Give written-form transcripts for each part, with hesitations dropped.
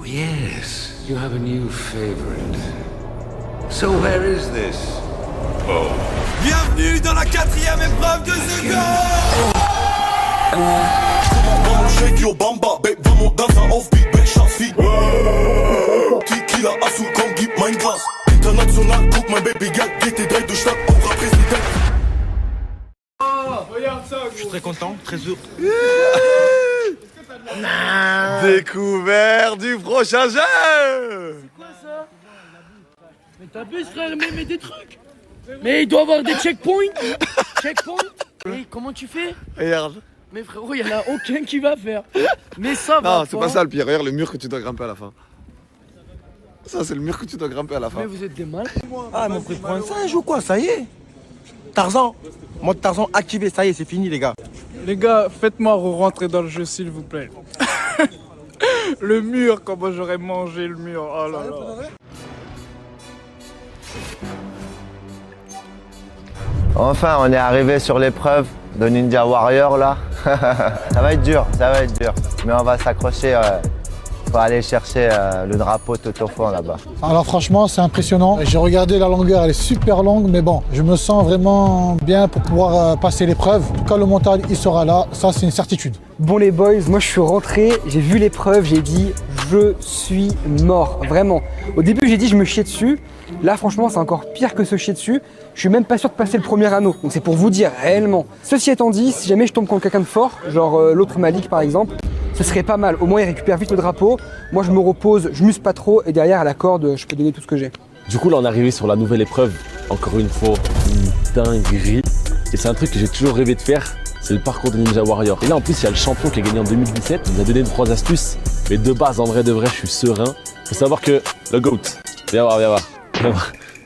Oh, yes, you have a new favorite. So where is this? Oh. Bienvenue dans la 4e épreuve de The Go! Shake your bamba, babe, vamos dansen offbeat, babe, Schaffi. Tequila, Azul, komm, gib mein Glas. International, guck mein Baby, Geld, GT3 durch Stadt, auch Präsident. Je suis très content, très heureux. Découvert du prochain jeu. C'est quoi ça? Mais t'abuses frère, mais des trucs. Mais il doit avoir des checkpoints. Checkpoints. Et comment tu fais? Regarde. Mais frérot, il y en a aucun qui va faire. Mais ça va. Non, c'est pas ça le pire. Regarde le mur que tu dois grimper à la fin. Ça, c'est le mur que tu dois grimper à la fin. Mais vous êtes des malades. Ah, ils m'ont pris pour un singe ou quoi? Ça y est. Tarzan. Mode Tarzan activé, ça y est, c'est fini les gars. Les gars, faites-moi rentrer dans le jeu s'il vous plaît. Le mur, comment j'aurais mangé le mur. Oh là là. Enfin, on est arrivé sur l'épreuve de Ninja Warrior là. Ça va être dur, ça va être dur. Mais on va s'accrocher pour aller chercher le drapeau tout au fond là-bas. Alors franchement, c'est impressionnant. J'ai regardé la longueur, elle est super longue, mais bon, je me sens vraiment bien pour pouvoir passer l'épreuve. En tout cas, le montage, il sera là, ça c'est une certitude. Bon les boys, moi je suis rentré, j'ai vu l'épreuve, j'ai dit je suis mort, vraiment. Au début j'ai dit je me chiais dessus, là franchement c'est encore pire que se chier dessus. Je suis même pas sûr de passer le premier anneau, donc c'est pour vous dire réellement. Ceci étant dit, si jamais je tombe contre quelqu'un de fort, genre l'autre Malik par exemple, ce serait pas mal. Au moins il récupère vite le drapeau, moi je me repose, je muscle pas trop et derrière à la corde je peux donner tout ce que j'ai. Du coup là on est arrivé sur la nouvelle épreuve, encore une fois, une dinguerie. Et c'est un truc que j'ai toujours rêvé de faire. C'est le parcours de Ninja Warrior. Et là en plus il y a le champion qui a gagné en 2017, il nous a donné 3 astuces. Mais de base en vrai de vrai je suis serein. Faut savoir que le GOAT, viens voir.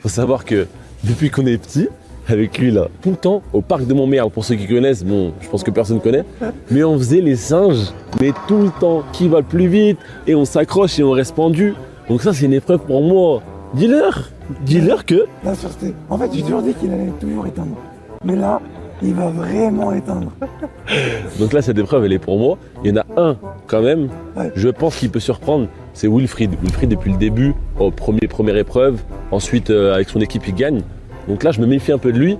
Faut savoir que depuis qu'on est petit, avec lui là, tout le temps au parc de Montmerle, pour ceux qui connaissent, bon je pense que personne connaît, mais on faisait les singes, mais tout le temps, qui va le plus vite, et on s'accroche et on reste pendu. Donc ça c'est une épreuve pour moi. Dis-leur que... La sûreté. En fait, j'ai toujours dit qu'il allait toujours éteindre. Mais là, il va vraiment éteindre. Donc là, cette épreuve, elle est pour moi. Il y en a un, quand même, ouais. Je pense qu'il peut surprendre, c'est Wilfried. Wilfried, depuis le début, première épreuve, ensuite, avec son équipe, il gagne. Donc là, je me méfie un peu de lui,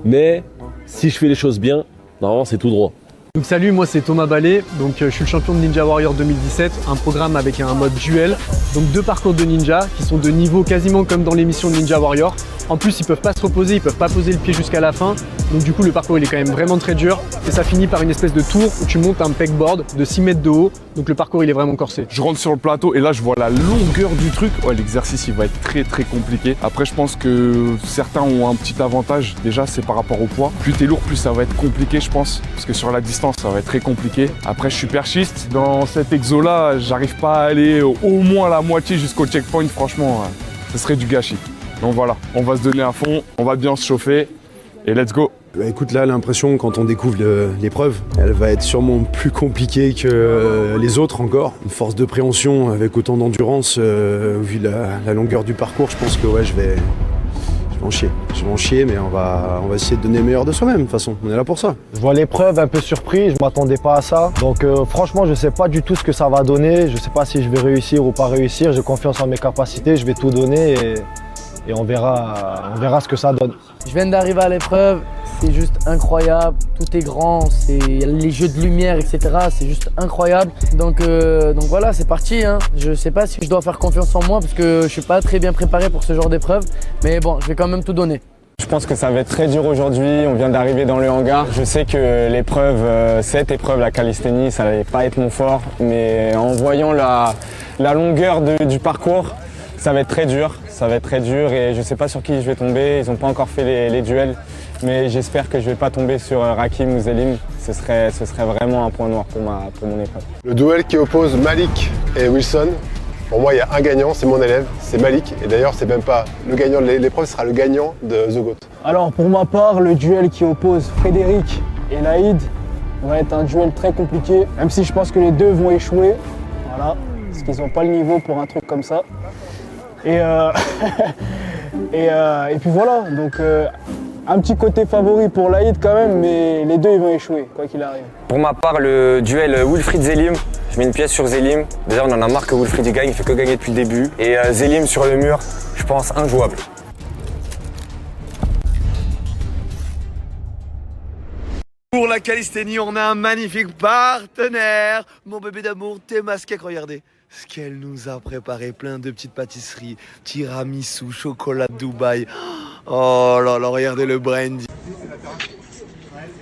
mais si je fais les choses bien, normalement, c'est tout droit. Donc salut, moi c'est Thomas Ballet, donc je suis le champion de Ninja Warrior 2017, un programme avec un mode duel, donc 2 parcours de ninja qui sont de niveau quasiment comme dans l'émission de Ninja Warrior. En plus ils peuvent pas se reposer, ils peuvent pas poser le pied jusqu'à la fin, donc du coup le parcours il est quand même vraiment très dur et ça finit par une espèce de tour où tu montes un pegboard de 6 mètres de haut, donc le parcours il est vraiment corsé. Je rentre sur le plateau et là je vois la longueur du truc, ouais, l'exercice il va être très compliqué. Après je pense que certains ont un petit avantage, déjà c'est par rapport au poids. Plus t'es lourd, plus ça va être compliqué je pense, parce que sur la distance ça va être très compliqué. Après je suis perchiste, dans cet exo là j'arrive pas à aller au moins la moitié jusqu'au checkpoint, franchement ce serait du gâchis. Donc voilà, on va se donner à fond, on va bien se chauffer et let's go. Bah écoute, là l'impression quand on découvre l'épreuve, elle va être sûrement plus compliquée que les autres encore. Une force de préhension avec autant d'endurance, vu la longueur du parcours, je pense que ouais je vais en chier. Je vais en chier, mais on va essayer de donner le meilleur de soi-même, de toute façon, on est là pour ça. Je vois l'épreuve un peu surpris, je m'attendais pas à ça. Donc franchement, je sais pas du tout ce que ça va donner, je sais pas si je vais réussir ou pas réussir, j'ai confiance en mes capacités, je vais tout donner et on verra ce que ça donne. Je viens d'arriver à l'épreuve, c'est juste incroyable, tout est grand, c'est les jeux de lumière, etc. C'est juste incroyable. Donc voilà, c'est parti. Hein. Je sais pas si je dois faire confiance en moi parce que je suis pas très bien préparé pour ce genre d'épreuve, mais bon, je vais quand même tout donner. Je pense que ça va être très dur aujourd'hui, on vient d'arriver dans le hangar. Je sais que cette épreuve, la calisthénie, ça n'allait pas être mon fort, mais en voyant la longueur du parcours, ça va être très dur. Ça va être très dur et je ne sais pas sur qui je vais tomber. Ils n'ont pas encore fait les duels, mais j'espère que je ne vais pas tomber sur Rakim ou Zelim. Ce serait vraiment un point noir pour mon épreuve. Le duel qui oppose Malik et Wilson, pour moi il y a un gagnant, c'est mon élève, c'est Malik. Et d'ailleurs c'est même pas le gagnant de l'épreuve, ce sera le gagnant de The GOAT. Alors pour ma part, le duel qui oppose Frédéric et Laïd va être un duel très compliqué, même si je pense que les deux vont échouer. Voilà, parce qu'ils n'ont pas le niveau pour un truc comme ça. Et puis voilà, donc un petit côté favori pour Laïd quand même, mais les deux ils vont échouer, quoi qu'il arrive. Pour ma part, le duel Wilfried Zelim, Je mets une pièce sur Zélim. Déjà, on en a marre que Wilfried gagne, il fait que gagner depuis le début. Et Zélim sur le mur, je pense injouable. Pour la calisthénie, on a un magnifique partenaire. Mon bébé d'amour, Temascake, regardez ce qu'elle nous a préparé. Plein de petites pâtisseries, tiramisu, chocolat de Dubaï. Oh là là, regardez le brandy.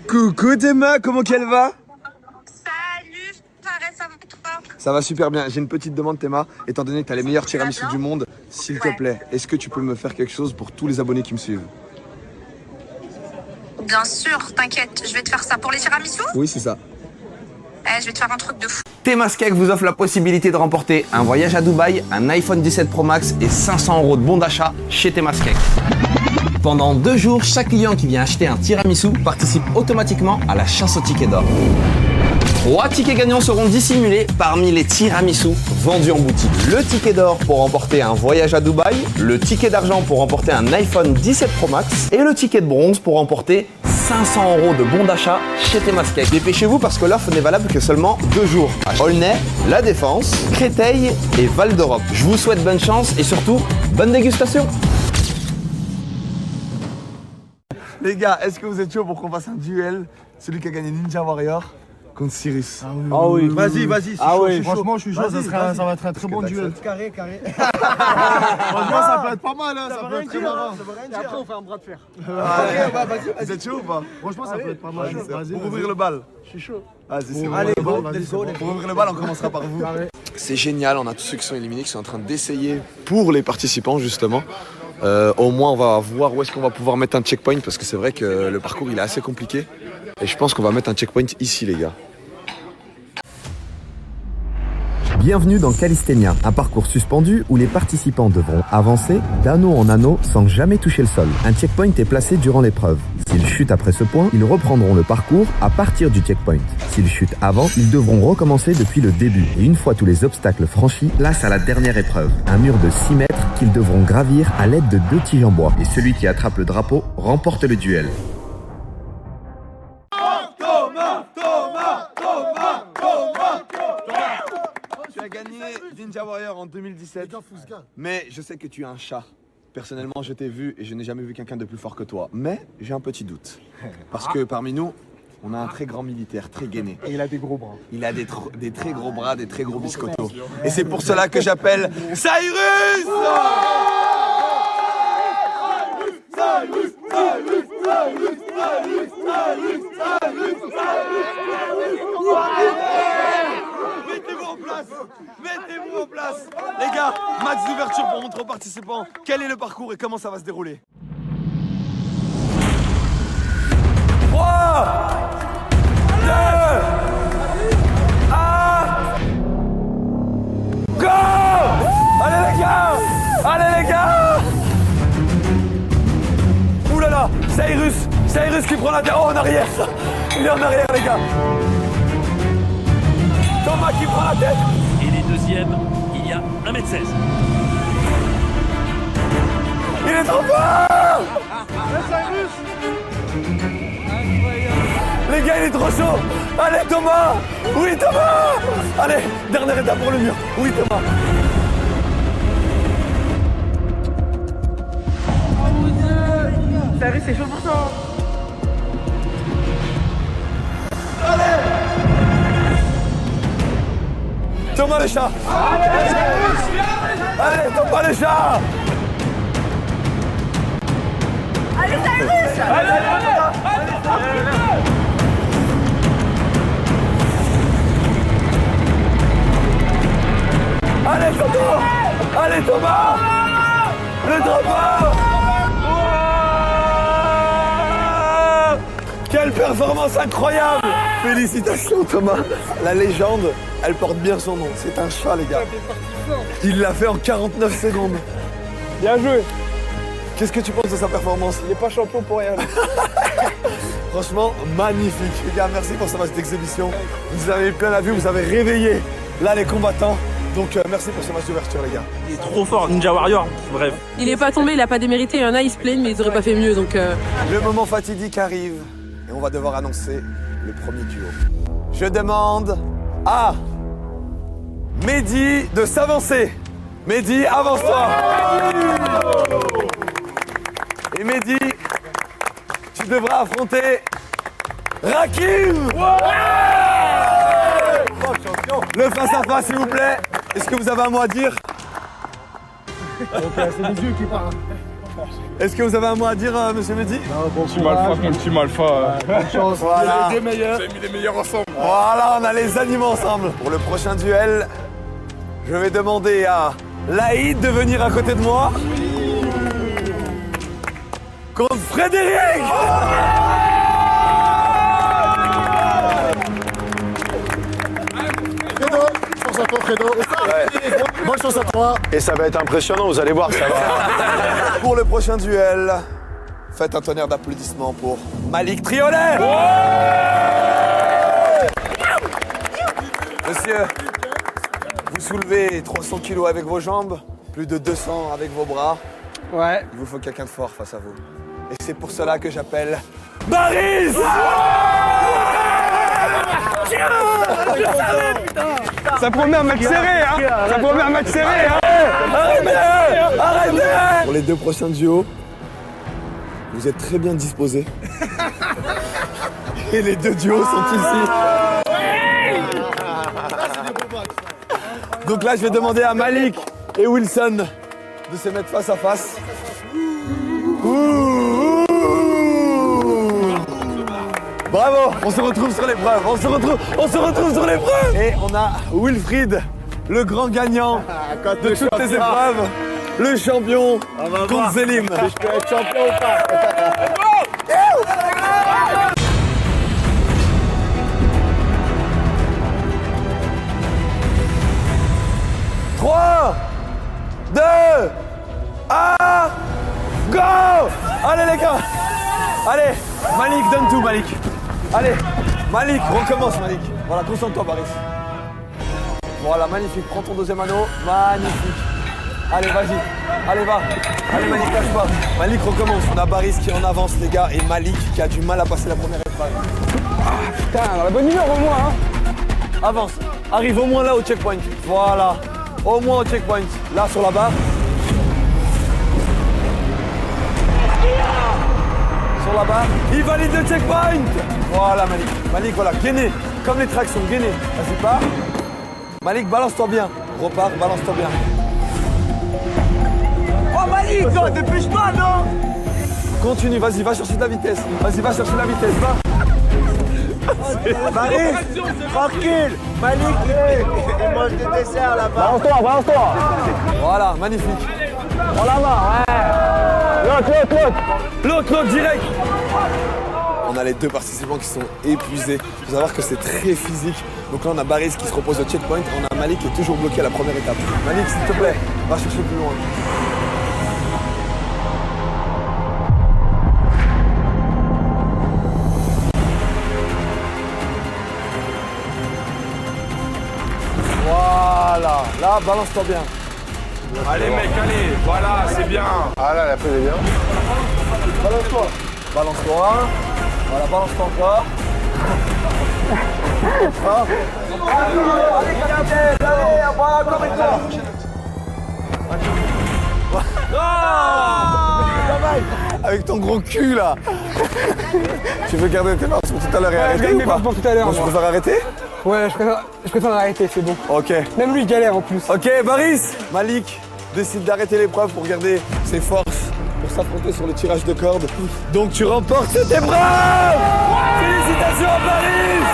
Coucou Théma, comment qu'elle va? Salut, ça va toi? Ça va super bien. J'ai une petite demande Théma. Étant donné que tu as les meilleurs tiramisu du monde, s'il te plaît, est-ce que tu peux me faire quelque chose pour tous les abonnés qui me suivent? Bien sûr, t'inquiète, je vais te faire ça pour les tiramisu. Oui, c'est ça. Je vais te faire un truc de fou. Temascake vous offre la possibilité de remporter un voyage à Dubaï, un iPhone 17 Pro Max et 500 € de bon d'achat chez Temascake. Pendant 2 jours, chaque client qui vient acheter un tiramisu participe automatiquement à la chasse au ticket d'or. 3 tickets gagnants seront dissimulés parmi les tiramisu vendus en boutique. Le ticket d'or pour remporter un voyage à Dubaï, le ticket d'argent pour remporter un iPhone 17 Pro Max et le ticket de bronze pour remporter 500 € de bon d'achat chez Temascake. Dépêchez-vous parce que l'offre n'est valable que seulement 2 jours. À Aulnay, La Défense, Créteil et Val d'Europe. Je vous souhaite bonne chance et surtout, bonne dégustation. Les gars, est-ce que vous êtes chaud pour qu'on fasse un duel? Celui qui a gagné Ninja Warrior contre Cyrus. Ah oui. Vas-y, vas-y. Franchement, je suis chaud. Ça va être un très bon duel. Carré. Franchement, ça peut être pas mal. Ça peut être très marrant. Et après, on fait un bras de fer. Vous êtes chaud ou pas? Franchement, ça peut être pas mal. Pour ouvrir le bal. Je suis chaud. Allez, pour ouvrir le bal, on commencera par vous. C'est génial, on a tous ceux qui sont éliminés qui sont en train d'essayer pour les participants justement. Au moins on va voir où est-ce qu'on va pouvoir mettre un checkpoint parce que c'est vrai que le parcours il est assez compliqué et je pense qu'on va mettre un checkpoint ici les gars. Bienvenue dans Calisthénia, un parcours suspendu où les participants devront avancer d'anneau en anneau sans jamais toucher le sol. Un checkpoint est placé durant l'épreuve. S'ils chutent après ce point, ils reprendront le parcours à partir du checkpoint. S'ils chutent avant, ils devront recommencer depuis le début. Et une fois tous les obstacles franchis, place à la dernière épreuve. Un mur de 6 mètres qu'ils devront gravir à l'aide de 2 tiges en bois. Et celui qui attrape le drapeau remporte le duel. Tu as gagné Ninja Warrior en 2017, mais je sais que tu es un chat. Personnellement, je t'ai vu et je n'ai jamais vu quelqu'un de plus fort que toi. Mais j'ai un petit doute. Parce que parmi nous, on a un très grand militaire, très gainé. Et il a des gros bras. Il a des très gros bras, des très gros biscottos. Et c'est pour cela que j'appelle Cyrus! Mettez-vous en place. Les gars, match d'ouverture pour montrer aux participants quel est le parcours et comment ça va se dérouler. 3, 2, 1, go! Allez les gars! Ouh là là, Cyrus qui prend la tête. Oh, en arrière, il est en arrière les gars. Thomas qui prend la tête. Et les deuxièmes, il y a 1m16. Il est trop fort! Les gars, il est trop chaud! Allez Thomas! Oui Thomas! Allez, dernière étape pour le mur. Oui Thomas! Cyrus, c'est chaud pour toi. Allez! Thomas le chat! Allez Thomas le chat! Allez, Cyrus! Allez Thomas! Allez Thomas! Le drapeau! Quelle performance incroyable! Félicitations Thomas! La légende, elle porte bien son nom. C'est un chat les gars. Il l'a fait en 49 secondes. Bien joué! Qu'est-ce que tu penses de sa performance? Il n'est pas champion pour rien. Franchement, magnifique. Les gars, merci pour ce match d'exhibition. Vous avez plein la vue, vous avez réveillé là les combattants. Donc merci pour ce match d'ouverture les gars. Il est trop fort, Ninja Warrior, bref. Il est pas tombé, il a pas démérité. Il y en a, ils se plaignent, mais ils auraient pas fait mieux. Donc Le moment fatidique arrive et on va devoir annoncer le premier duo. Je demande à Mehdi de s'avancer. Mehdi, avance-toi. Et Mehdi, tu devras affronter Rakim. Le face-à-face, s'il vous plaît. Est-ce que vous avez un mot à dire? C'est les yeux qui parlent. Est-ce que vous avez un mot à dire, monsieur Mehdi? Mon petit Malfa. Bonne chance. Voilà. J'ai mis les meilleurs ensemble. Voilà, on a les animaux ensemble. Pour le prochain duel, je vais demander à Laïd de venir à côté de moi. Contre Frédéric. Chance à toi, Fredo. Bonne chance à toi. Et ça va être impressionnant, vous allez voir, ça va. Pour le prochain duel, faites un tonnerre d'applaudissements pour Malik Triolet. Monsieur, vous soulevez 300 kilos avec vos jambes, plus de 200 avec vos bras. Ouais. Il vous faut quelqu'un de fort face à vous. Et c'est pour cela que j'appelle Baris. Ça promet un match serré, hein. Ça promet un match serré, hein. Arrêtez. Pour les deux prochains duos, vous êtes très bien disposés. Et les deux duos sont ici. Donc là, je vais demander à Malik et Wilson de se mettre face à face. Bravo, on se retrouve sur l'épreuve, on se retrouve sur l'épreuve. Et on a Wilfried, le grand gagnant de toutes les épreuves, le champion contre Zélim. Je peux être champion ou pas? 3, 2, 1, go! Allez les gars! Allez, Malik, donne tout Malik. Allez, Malik, recommence Malik. Voilà, concentre-toi Baris. Voilà, magnifique, prends ton deuxième anneau. Magnifique. Allez, vas-y. Allez, va. Allez Malik, lâche pas. Malik recommence. On a Baris qui est en avance les gars et Malik qui a du mal à passer la première épreuve. Putain, dans la bonne humeur au moins, hein. Avance. Arrive au moins là au checkpoint. Voilà. Au moins au checkpoint. Là sur la barre. Sur la barre. Il valide le checkpoint. Voilà Malik. Malik, voilà. Gainé. Comme les tractions. Gainé. Vas-y, pars. Malik, balance-toi bien. Repars, balance-toi bien. Oh Malik, non, dépêche-toi, non. Continue, vas-y, va chercher de la vitesse. Vas-y, va chercher de la vitesse, va. Marie, tranquille. Malik, il mange des desserts là-bas. Balance-toi, balance-toi. Voilà, magnifique. On la main, ouais. L'autre, direct. On a les deux participants qui sont épuisés. Il faut savoir que c'est très physique. Donc là, on a Baris qui se repose au checkpoint. On a Malik qui est toujours bloqué à la première étape. Malik, s'il te plaît, va chercher plus loin. Voilà, là, balance-toi bien. Allez mec, allez, voilà, c'est bien. Ah là, la prise est bien. Balance-toi. Balance-toi. Voilà, balance-toi encore. Ah. Allez, capitaine, allez, voilà, comme il avec ton gros cul là. Tu veux garder tes forces pour tout à l'heure et arrêter ou pas? Pour tout à l'heure. Bon, je préfère arrêter? Ouais, je préfère arrêter, c'est bon. Ok. Même lui, il galère en plus. Ok, Baris. Malik décide d'arrêter l'épreuve pour garder ses forces pour s'affronter sur le tirage de cordes. Donc tu remportes cette épreuve. Félicitations à Baris.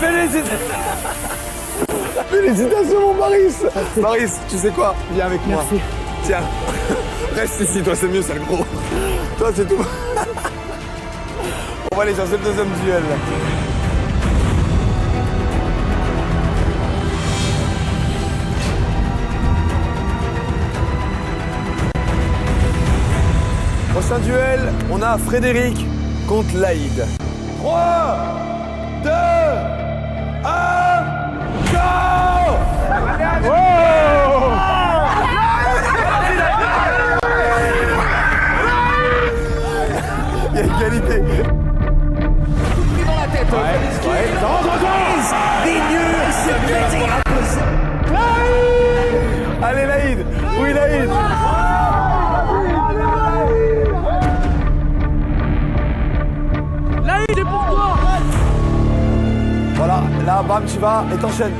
Vas-y. Félicitations mon Baris. Baris, tu sais quoi? Viens avec moi. Merci. Tiens, reste ici, toi c'est mieux, c'est le gros. Toi c'est tout. On va aller chercher le deuxième duel. Prochain duel, on a Frédéric contre Laïd. 3, 2, 1, go! Il y a égalité. Dans la tête. Ouais. Des nuls, c'est Allez Laïd. Oui Laïd. Laïd, c'est pour toi. Voilà, là, bam, tu vas et t'enchaînes.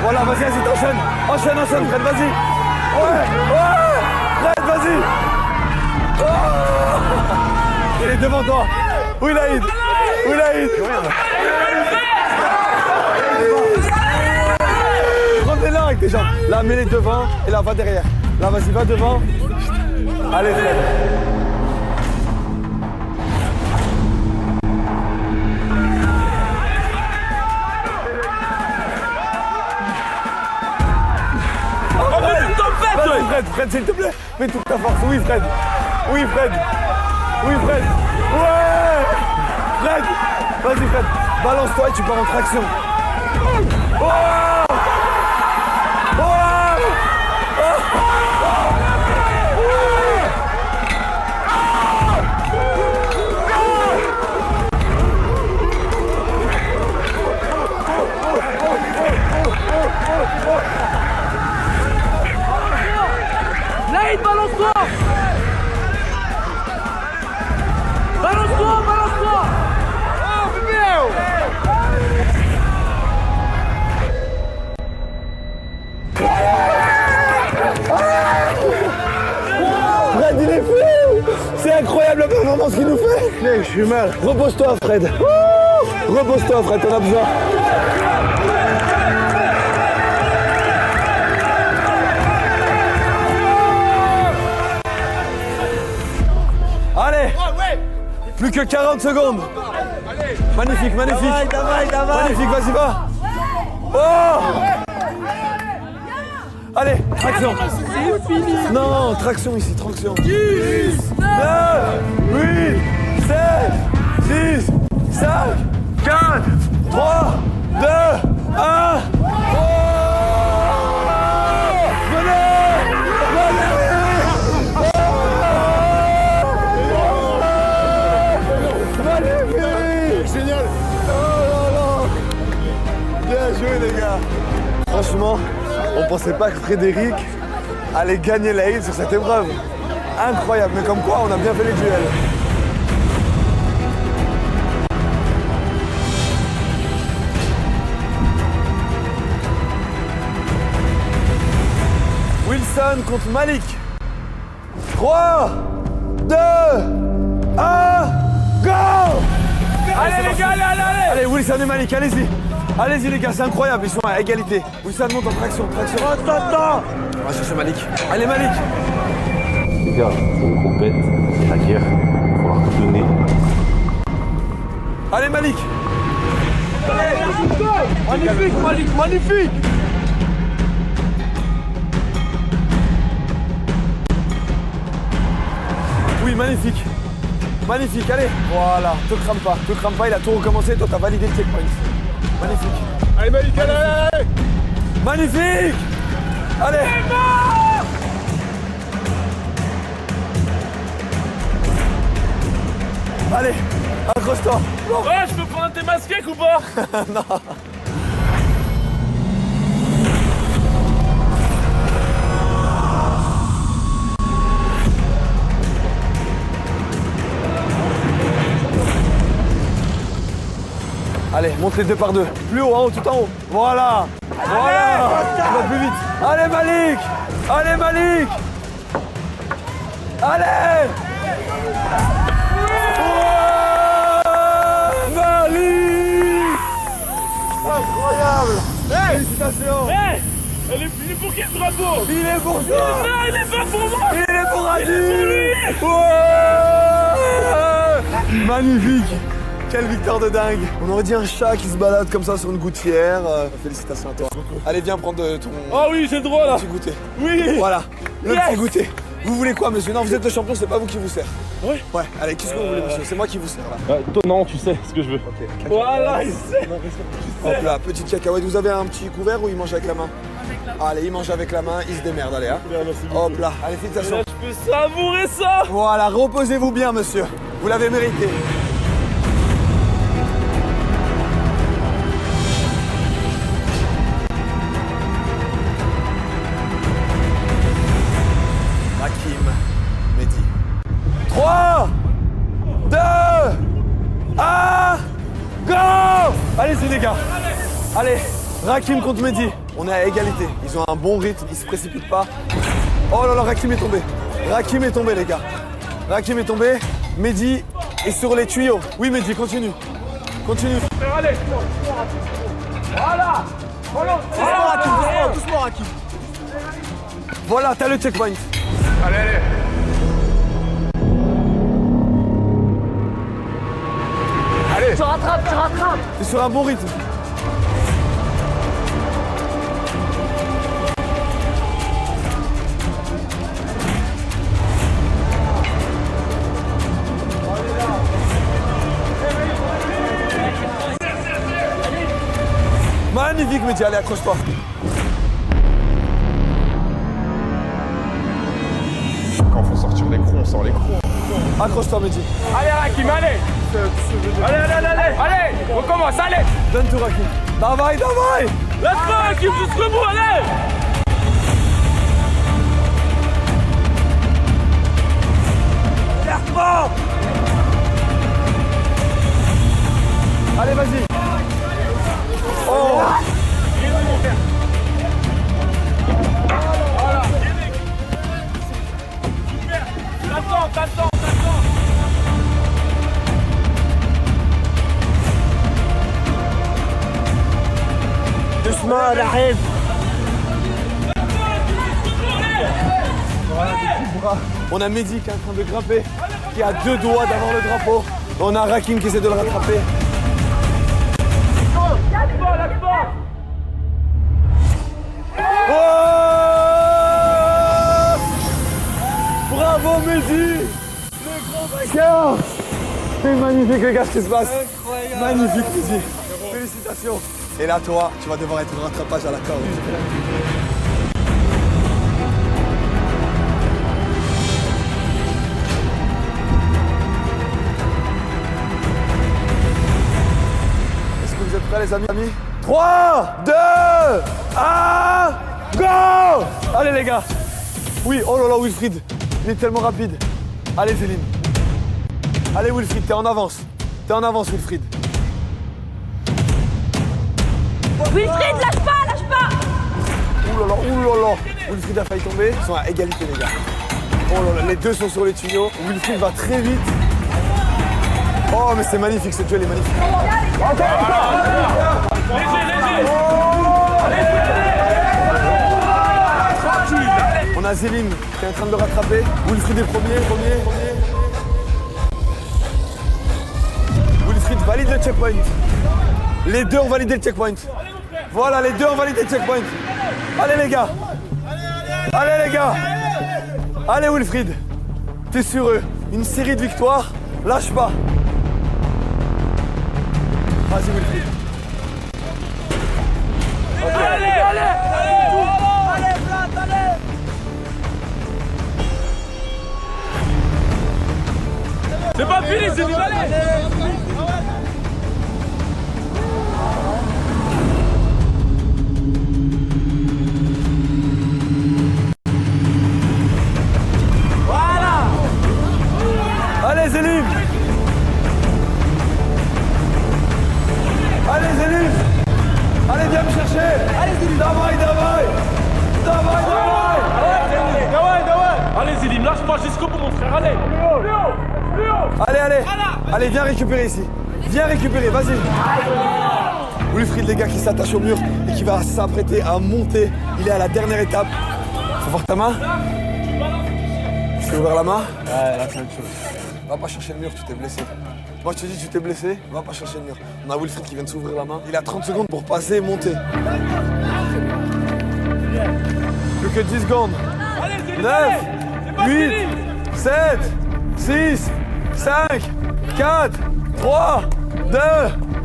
Voilà, vas-y, t'enchaînes. Enchaîne, Fred, vas-y. Ouais. Fred, vas-y. Oh. Il est devant toi. Oui, Laïd. Prends-les là avec tes jambes. Là, mets-les devant et là, va derrière. Là, vas-y, va devant. Allez, Fred. Fred, s'il te plaît, mets toute ta force. Oui, Fred. Ouais. Fred. Vas-y, Fred. Balance-toi et tu pars en traction. Laïd, balance-toi. Oh, bébé. Fred, il est fou. C'est incroyable la performance qu'il nous fait. Je suis mal. Repose-toi, Fred. Repose-toi, Fred, t'en as besoin. Allez. Plus que 40 secondes. Magnifique. Magnifique, vas-y, va. Oh. Allez, traction. Non, traction ici, traction. 10, 9, 8, 7, 6, 5, 4, 3, 2, 1. Génial. Oh. Bien joué les gars. Franchement, on pensait pas que Frédéric allait gagner Laïd sur cette épreuve. Incroyable, mais comme quoi on a bien fait les duels. Wilson contre Malik. 3, 2, 1, go! Allez les gars, allez. Allez, Wilson et Malik, allez-y. Allez-y les gars, c'est incroyable, ils sont à égalité. Wilson monte en traction. Attends. On va chercher Malik. Allez Malik. Les gars, c'est une compète, c'est la guerre, il va falloir tout donner. Allez Malik. Magnifique, Malik, magnifique. Oui, magnifique. Magnifique, allez. Voilà, te crame pas, il a tout recommencé, toi t'as validé le checkpoint. Magnifique. Allez Malik, allez. Magnifique. Allez. Allez, accroche-toi. Ouais, je peux prendre tes masquettes ou pas? Non. Allez, monte les deux par deux. Plus haut, en haut, tout en haut. Voilà. Voilà. On va plus vite. Allez, Malik. Allez, Malik. Allez. Malik. Incroyable. Félicitations. Il est pour quel drapeau? Il est pour toi. Non, il est pas pour moi. Il est pour Adi. Il est pour lui. Ouais. Magnifique. Quelle victoire de dingue. On aurait dit un chat qui se balade comme ça sur une gouttière. Félicitations à toi. Allez, viens prendre ton... Oh oui, j'ai le droit là. Petit goûter. Oui. Voilà, le petit goûter. Vous voulez quoi, monsieur? Non, vous êtes le champion, c'est pas vous qui vous sert. Ouais. Ouais, allez, qu'est-ce que vous voulez, monsieur? C'est moi qui vous sers là. Toi non, tu sais ce que je veux. Ok. Voilà, il sait. Hop là, petite cacahuète. Vous avez un petit couvert ou il mange avec la main? Allez, il mange avec la main, il se démerde, allez. Hein. Hop là, allez, félicitations. Là, je peux savourer ça. Voilà, reposez-vous bien, monsieur. Vous l'avez mérité. les gars. Allez, Rakim contre Mehdi. On est à égalité. Ils ont un bon rythme, ils se précipitent pas. Oh là là, Rakim est tombé. Rakim est tombé, les gars. Rakim est tombé. Mehdi est sur les tuyaux. Oui, Mehdi, continue. Continue. Allez. Voilà. Doucement, Rakim, doucement, Rakim. Voilà, t'as le checkpoint. Allez, allez. Allez. Tu rattrapes. T'es sur un bon rythme. Magnifique, Mehdi, allez, accroche-toi. Quand faut sortir les crocs, on sort les crocs. Accroche-toi, Mehdi. Allez, Rakim, allez. Allez, on commence, allez. Donne tout, Rakim. Davai. Let's go, Rakim, jusqu'au bout, allez. Allez, vas-y. Oh. T'attends. Doucement, elle arrive. On a Mehdi qui est en train de grimper, qui a 2 doigts d'avoir le drapeau. On a Rakim qui essaie de le rattraper. Oh, bravo Mehdi, le grand vainqueur. C'est magnifique les gars ce qui se passe. Incroyable. Magnifique Mehdi. Félicitations. Et là toi, tu vas devoir être en rattrapage à la corde. Est-ce que vous êtes prêts les amis? 3, 2, 1, go! Allez les gars. Oui, oh là là Wilfried, il est tellement rapide. Allez Zéline. Allez Wilfried, t'es en avance. Wilfried. Wilfried, lâche pas. Ouh là là. Wilfried a failli tomber. Ils sont à égalité les gars. Oh là là, les deux sont sur les tuyaux. Wilfried va très vite. Oh mais c'est magnifique, ce duel est magnifique. On a Zéline qui est en train de le rattraper. Wilfried est premier. Wilfried valide le checkpoint. Les deux ont validé le checkpoint. Voilà, les deux ont validé le checkpoint. Allez les gars. Allez Wilfried. T'es sur eux. Une série de victoires. Lâche pas. Vas-y Wilfried. Okay. Allez. C'est pas fini, c'est du balai. Voilà. Allez Zéline. Allez, viens me chercher. Allez Zéline. Davai. Allez Zélim, lâche pas jusqu'au bout mon frère, allez. Allez, viens récupérer ici. Vas-y. Wilfried, les gars, qui s'attache au mur et qui va s'apprêter à monter. Il est à la dernière étape. Faut voir ta main. Tu peux ouvrir la main? Ouais, là c'est autre chose. Va pas chercher le mur, tu t'es blessé. Moi je te dis, tu t'es blessé, va pas chercher le mur. On a Wilfried qui vient de s'ouvrir la main. Il a 30 secondes pour passer et monter. Plus que 10 secondes. 9, 8, 7, 6, 5, 4, 3, 2,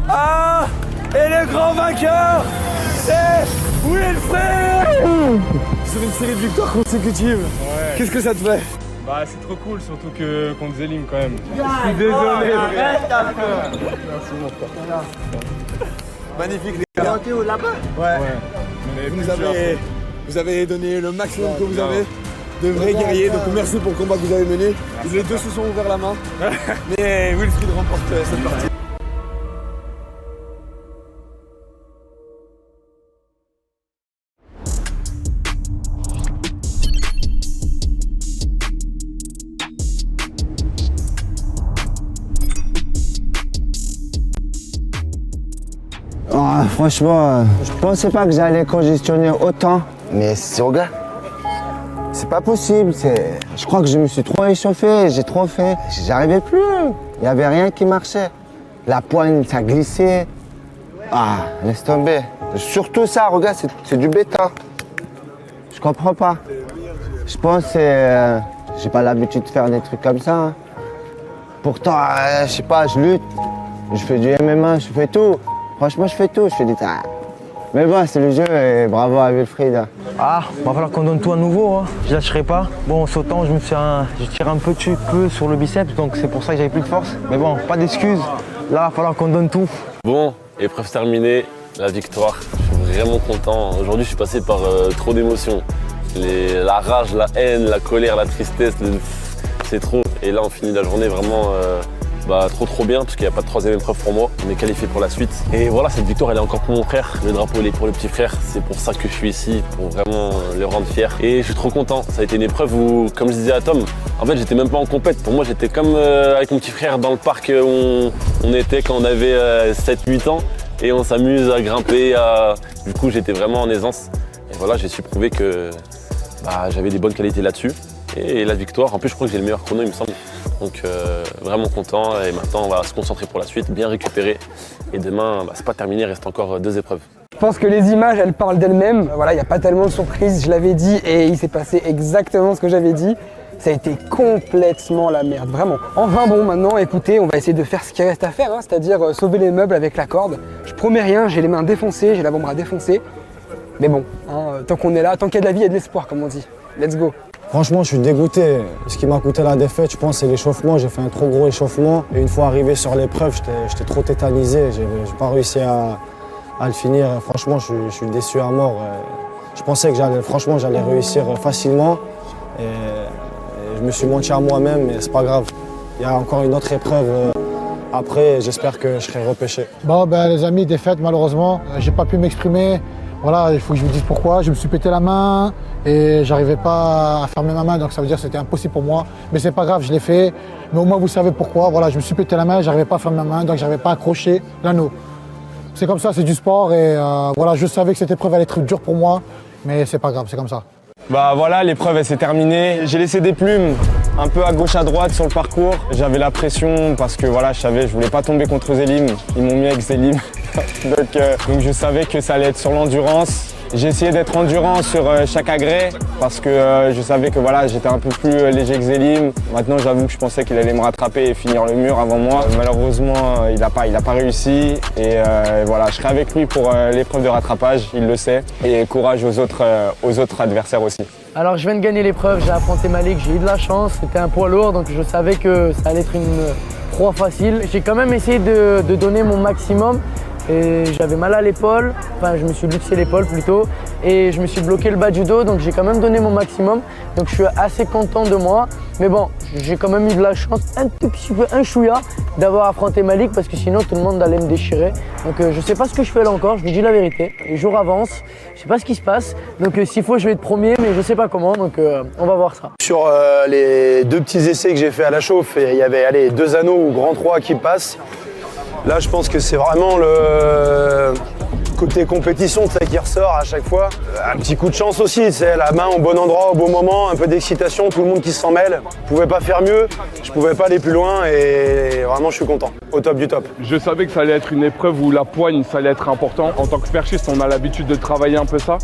1. Et le grand vainqueur, c'est Wilfried! Sur une série de victoires consécutives. Ouais. Qu'est-ce que ça te fait? Bah c'est trop cool, surtout que contre Zélim quand même. Je suis désolé. Merci mon frère. Magnifique les gars. Là-bas? Ouais. Vous avez donné le maximum que vous avez. De vrais guerriers, donc merci pour le combat que vous avez mené. Les deux se sont ouverts la main. Mais Wilfried remporte cette partie. Franchement, je pensais pas que j'allais congestionner autant. Mais regarde, c'est pas possible. Je crois que je me suis trop échauffé, j'ai trop fait. J'arrivais plus. Il n'y avait rien qui marchait. La poigne, ça glissait. Ah, laisse tomber. Surtout ça, regarde, c'est du béton. Je comprends pas. Je pense que j'ai pas l'habitude de faire des trucs comme ça. Hein. Pourtant, je sais pas, je lutte. Je fais du MMA, je fais tout. Franchement, je fais tout. Je fais des... Mais bon, c'est le jeu et bravo à Wilfried. Ah, va falloir qu'on donne tout à nouveau. Hein. Je lâcherai pas. Bon, en sautant, je tire un petit peu sur le biceps, donc c'est pour ça que j'avais plus de force. Mais bon, pas d'excuses. Là, va falloir qu'on donne tout. Bon, épreuve terminée, la victoire. Je suis vraiment content. Aujourd'hui, je suis passé par trop d'émotions. La rage, la haine, la colère, la tristesse, c'est trop. Et là, on finit la journée vraiment trop bien, parce qu'il n'y a pas de troisième épreuve pour moi. On est qualifié pour la suite. Et voilà, cette victoire, elle est encore pour mon frère. Le drapeau, il est pour le petit frère. C'est pour ça que je suis ici, pour vraiment le rendre fier. Et je suis trop content. Ça a été une épreuve où, comme je disais à Tom, en fait, j'étais même pas en compète. Pour moi, j'étais comme avec mon petit frère dans le parc où on était quand on avait 7-8 ans. Et on s'amuse à grimper. Du coup, j'étais vraiment en aisance. Et voilà, j'ai su prouver que j'avais des bonnes qualités là-dessus. Et la victoire, en plus, je crois que j'ai le meilleur chrono, il me semble. Donc, vraiment content. Et maintenant, on va se concentrer pour la suite, bien récupérer. Et demain, c'est pas terminé, il reste encore 2 épreuves. Je pense que les images, elles parlent d'elles-mêmes. Voilà, il n'y a pas tellement de surprises, je l'avais dit, et il s'est passé exactement ce que j'avais dit. Ça a été complètement la merde, vraiment. Enfin bon, maintenant, écoutez, on va essayer de faire ce qu'il reste à faire, hein, c'est-à-dire sauver les meubles avec la corde. Je promets rien, j'ai les mains défoncées, j'ai l'avant-bras défoncé. Mais bon, hein, tant qu'on est là, tant qu'il y a de la vie, il y a de l'espoir, comme on dit. Let's go. Franchement, je suis dégoûté. Ce qui m'a coûté la défaite, je pense, c'est l'échauffement. J'ai fait un trop gros échauffement. Et une fois arrivé sur l'épreuve, j'étais trop tétanisé. J'ai pas réussi à le finir. Franchement, je suis déçu à mort. Je pensais que j'allais réussir facilement. Et je me suis menti à moi-même, mais c'est pas grave. Il y a encore une autre épreuve après. J'espère que je serai repêché. Bon, les amis, défaite, malheureusement. J'ai pas pu m'exprimer. Voilà, il faut que je vous dise pourquoi. Je me suis pété la main et j'arrivais pas à fermer ma main, donc ça veut dire que c'était impossible pour moi. Mais c'est pas grave, je l'ai fait. Mais au moins vous savez pourquoi. Voilà, je me suis pété la main, j'arrivais pas à fermer ma main, donc j'arrivais pas à accrocher l'anneau. C'est comme ça, c'est du sport et voilà, je savais que cette épreuve allait être dure pour moi, mais c'est pas grave, c'est comme ça. Bah voilà, l'épreuve elle s'est terminée. J'ai laissé des plumes un peu à gauche à droite sur le parcours. J'avais la pression parce que voilà, je voulais pas tomber contre Zélim. Ils m'ont mis avec Zélim. donc je savais que ça allait être sur l'endurance. J'ai essayé d'être endurant sur chaque agrès parce que je savais que voilà, j'étais un peu plus léger que Zélim. Maintenant, j'avoue que je pensais qu'il allait me rattraper et finir le mur avant moi. Malheureusement, il a pas réussi. Et voilà, je serai avec lui pour l'épreuve de rattrapage, il le sait. Et courage aux autres adversaires aussi. Alors, je viens de gagner l'épreuve, j'ai affronté Malik, j'ai eu de la chance. C'était un poids lourd, donc je savais que ça allait être une proie facile. J'ai quand même essayé de donner mon maximum. Et j'avais mal à l'épaule, enfin je me suis luxé l'épaule plutôt, et je me suis bloqué le bas du dos, donc j'ai quand même donné mon maximum. Donc je suis assez content de moi. Mais bon, j'ai quand même eu de la chance, un tout petit peu, un chouïa, d'avoir affronté Malik, parce que sinon tout le monde allait me déchirer. Donc je sais pas ce que je fais là encore, je vous dis la vérité. Les jours avancent, je sais pas ce qui se passe. Donc s'il faut, je vais être premier, mais je sais pas comment, donc on va voir ça. Sur les 2 petits essais que j'ai fait à la chauffe, il y avait 2 anneaux ou grand 3 qui passent. Là, je pense que c'est vraiment le côté compétition qui ressort à chaque fois. Un petit coup de chance aussi, c'est la main au bon endroit, au bon moment, un peu d'excitation, tout le monde qui s'en mêle. Je pouvais pas faire mieux, je pouvais pas aller plus loin et vraiment je suis content, au top du top. Je savais que ça allait être une épreuve où la poigne, ça allait être important. En tant que perchiste, on a l'habitude de travailler un peu ça.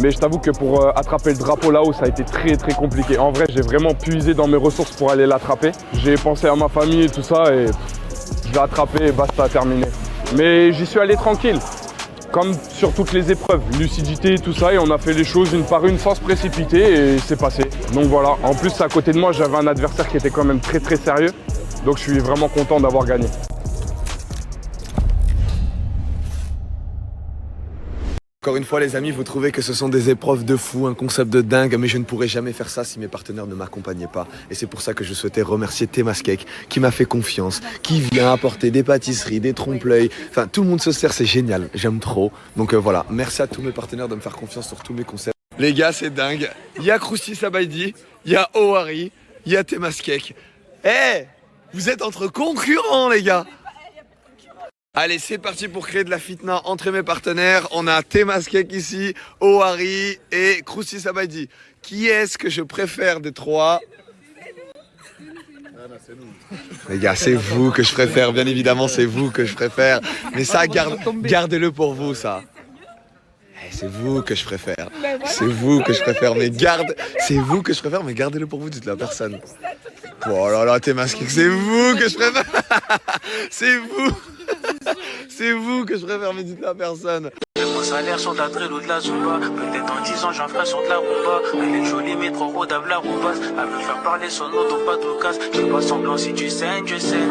Mais je t'avoue que pour attraper le drapeau là-haut, ça a été très très compliqué. En vrai, j'ai vraiment puisé dans mes ressources pour aller l'attraper. J'ai pensé à ma famille et tout ça et je l'ai attrapé et basta, terminé. Mais j'y suis allé tranquille, comme sur toutes les épreuves, lucidité, tout ça, et on a fait les choses une par une sans se précipiter et c'est passé. Donc voilà, en plus à côté de moi, j'avais un adversaire qui était quand même très très sérieux, donc je suis vraiment content d'avoir gagné. Encore une fois les amis, vous trouvez que ce sont des épreuves de fou, un concept de dingue, mais je ne pourrais jamais faire ça si mes partenaires ne m'accompagnaient pas. Et c'est pour ça que je souhaitais remercier Temas Cake, qui m'a fait confiance, qui vient apporter des pâtisseries, des trompe-l'œil. Enfin, tout le monde se sert, c'est génial, j'aime trop. Donc voilà, merci à tous mes partenaires de me faire confiance sur tous mes concepts. Les gars, c'est dingue. Il y a Krusty Sabaidi, il y a Owari, il y a Temas Cake. Vous êtes entre concurrents les gars. Allez, c'est parti pour créer de la fitna entre mes partenaires. On a Temaskek ici, Ohari et Kroussi Sabaidi. Qui est-ce que je préfère des trois? Les gars, c'est vous que je préfère, bien évidemment, c'est vous que je préfère. Mais ça, gardez-le pour vous, ça. C'est vous que je préfère. C'est vous que je préfère, mais c'est vous que je préfère, mais gardez-le pour vous, dites-le à personne. Oh là là, Temaskek, c'est vous que je préfère. C'est vous. C'est vous que je préfère, mais dites-le à personne. Mon salaire sur de la drill ou de la zumba. Peut-être dans 10 ans j'en ferai sur de la rumba. Elle est jolie mais trop rodable la roubasse. Elle veut faire parler son auto pas tout casse. Je fais pas semblant si tu saignes, je sais.